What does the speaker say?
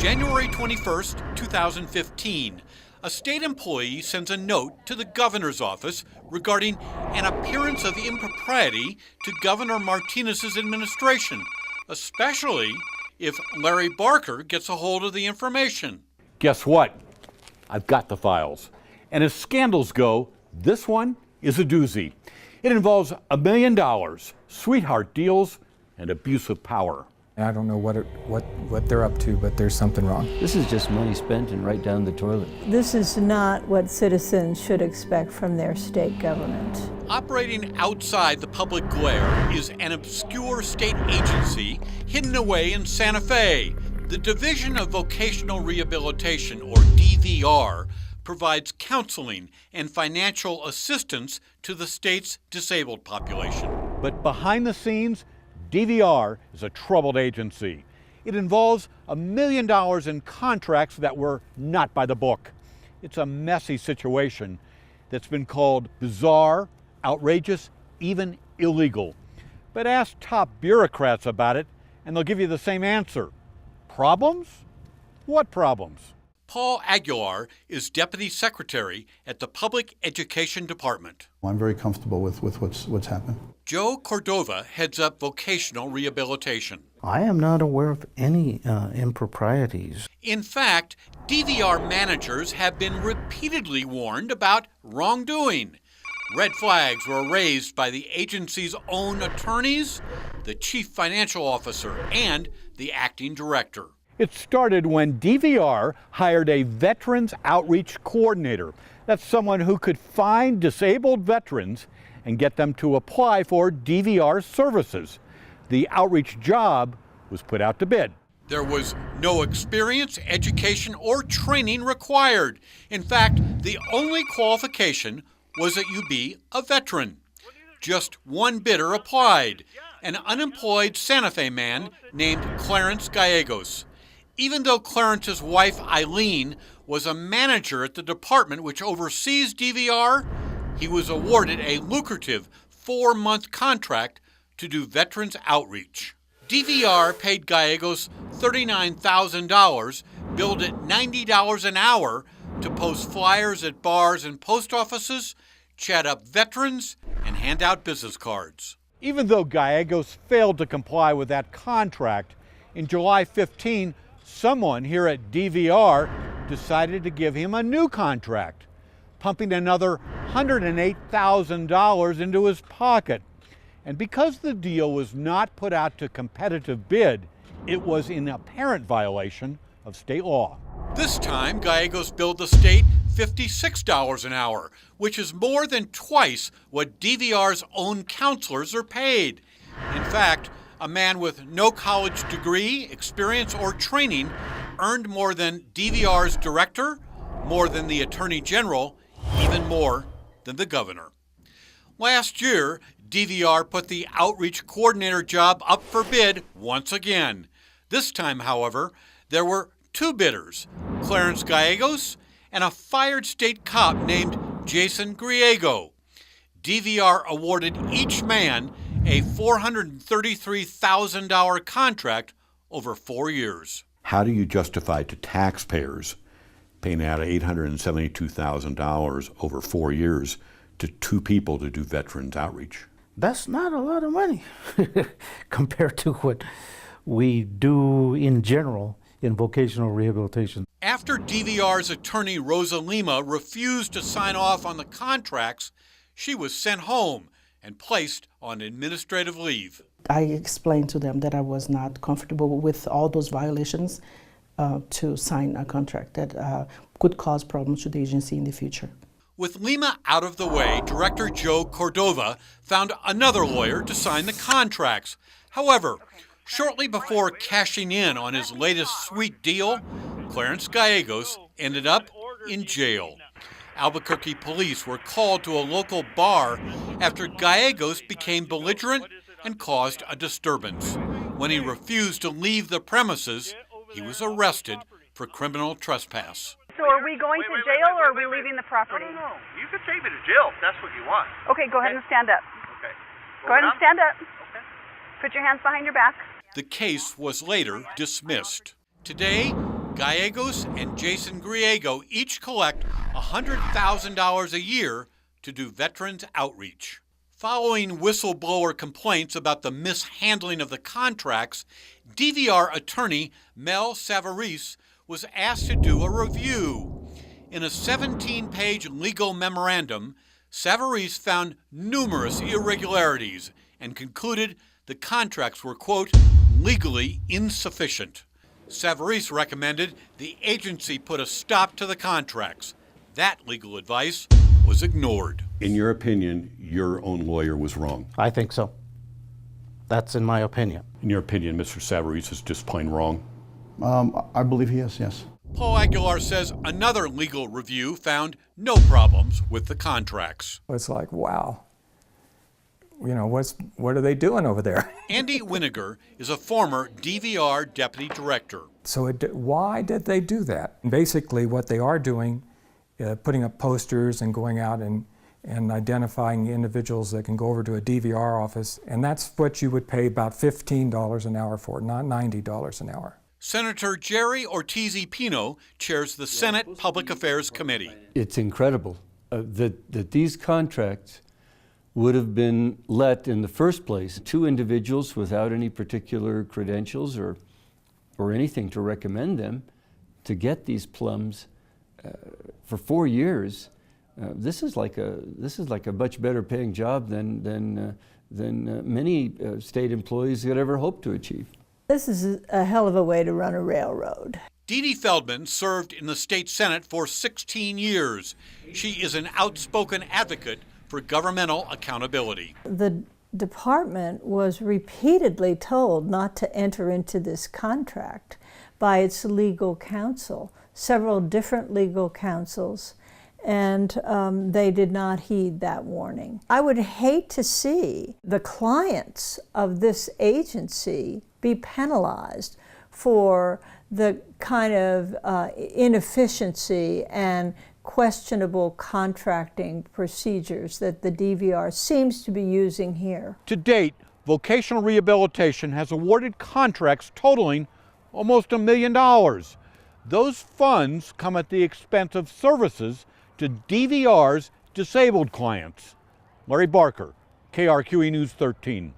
January 21st, 2015, a state employee sends a note to the governor's office regarding an appearance of impropriety to Governor Martinez's administration, especially if Larry Barker gets a hold of the information. Guess what? I've got the files. And as scandals go, this one is a doozy. It involves $1 million, sweetheart deals, and abuse of power. I don't know what they're up to, but there's something wrong. This is just money spent and right down the toilet. This is not what citizens should expect from their state government. Operating outside the public glare is an obscure state agency hidden away in Santa Fe. The Division of Vocational Rehabilitation, or DVR, provides counseling and financial assistance to the state's disabled population. But behind the scenes, DVR is a troubled agency. It involves $1 million in contracts that were not by the book. It's a messy situation that's been called bizarre, outrageous, even illegal. But ask top bureaucrats about it, and they'll give you the same answer. Problems? What problems? Paul Aguilar is Deputy Secretary at the Public Education Department. I'm very comfortable with what's happened. Joe Cordova heads up vocational rehabilitation. I am not aware of any improprieties. In fact, DVR managers have been repeatedly warned about wrongdoing. Red flags were raised by the agency's own attorneys, the chief financial officer, and the acting director. It started when DVR hired a Veterans Outreach Coordinator. That's someone who could find disabled veterans and get them to apply for DVR services. The outreach job was put out to bid. There was no experience, education, or training required. In fact, the only qualification was that you be a veteran. Just one bidder applied, an unemployed Santa Fe man named Clarence Gallegos. Even though Clarence's wife, Eileen, was a manager at the department which oversees DVR, he was awarded a lucrative 4-month contract to do veterans outreach. DVR paid Gallegos $39,000, billed at $90 an hour, to post flyers at bars and post offices, chat up veterans, and hand out business cards. Even though Gallegos failed to comply with that contract, in July 15, someone here at DVR decided to give him a new contract, pumping another $108,000 into his pocket. And because the deal was not put out to competitive bid, it was in apparent violation of state law. This time, Gallegos billed the state $56 an hour, which is more than twice what DVR's own counselors are paid. In fact, a man with no college degree, experience, or training earned more than DVR's director, more than the Attorney General, even more than the governor. Last year, DVR put the outreach coordinator job up for bid once again. This time, however, there were 2 bidders, Clarence Gallegos and a fired state cop named Jason Griego. DVR awarded each man a $433,000 contract over 4 years. How do you justify to taxpayers paying out $872,000 over 4 years to 2 people to do veterans outreach? That's not a lot of money compared to what we do in general in vocational rehabilitation. After DVR's attorney Rosa Lima refused to sign off on the contracts, she was sent home and placed on administrative leave. I explained to them that I was not comfortable with all those violations to sign a contract that could cause problems to the agency in the future. With Lima out of the way, Director Joe Cordova found another lawyer to sign the contracts. However, shortly before cashing in on his latest sweet deal, Clarence Gallegos ended up in jail. Albuquerque police were called to a local bar after Gallegos became belligerent and caused a disturbance. When he refused to leave the premises, he was arrested for criminal trespass. So are we going to jail or are we leaving the property? No. You can take me to jail if that's what you want. Okay, go ahead and stand up. Okay. Go ahead and stand up. Okay. Put your hands behind your back. The case was later dismissed. Today, Gallegos and Jason Griego each collect $100,000 a year to do veterans outreach. Following whistleblower complaints about the mishandling of the contracts, DVR attorney Mel Savarese was asked to do a review. In a 17-page legal memorandum, Savarese found numerous irregularities and concluded the contracts were, quote, legally insufficient. Savarese recommended the agency put a stop to the contracts. That legal advice was ignored. In your opinion, your own lawyer was wrong? I think so. That's in my opinion. In your opinion, Mr. Savarese is just plain wrong? I believe he is, yes. Paul Aguilar says another legal review found no problems with the contracts. It's like, wow. You know, what are they doing over there? Andy Winiger is a former DVR deputy director. So why did they do that? Basically, what they are doing, putting up posters and going out and identifying individuals that can go over to a DVR office, and that's what you would pay about $15 an hour for, not $90 an hour. Senator Jerry Ortiz-Pino chairs the Senate Public Affairs Committee. It's incredible that these contracts would have been let in the first place to individuals without any particular credentials or anything to recommend them to get these plums for 4 years. This is like a much better paying job than many state employees could ever hope to achieve. This is a hell of a way to run a railroad. Dee Dee Feldman served in the state Senate for 16 years. She is an outspoken advocate for governmental accountability. The department was repeatedly told not to enter into this contract by its legal counsel, several different legal counsels, and they did not heed that warning. I would hate to see the clients of this agency be penalized for the kind of inefficiency and questionable contracting procedures that the DVR seems to be using here. To date, vocational rehabilitation has awarded contracts totaling almost $1 million. Those funds come at the expense of services to DVR's disabled clients. Larry Barker, KRQE News 13.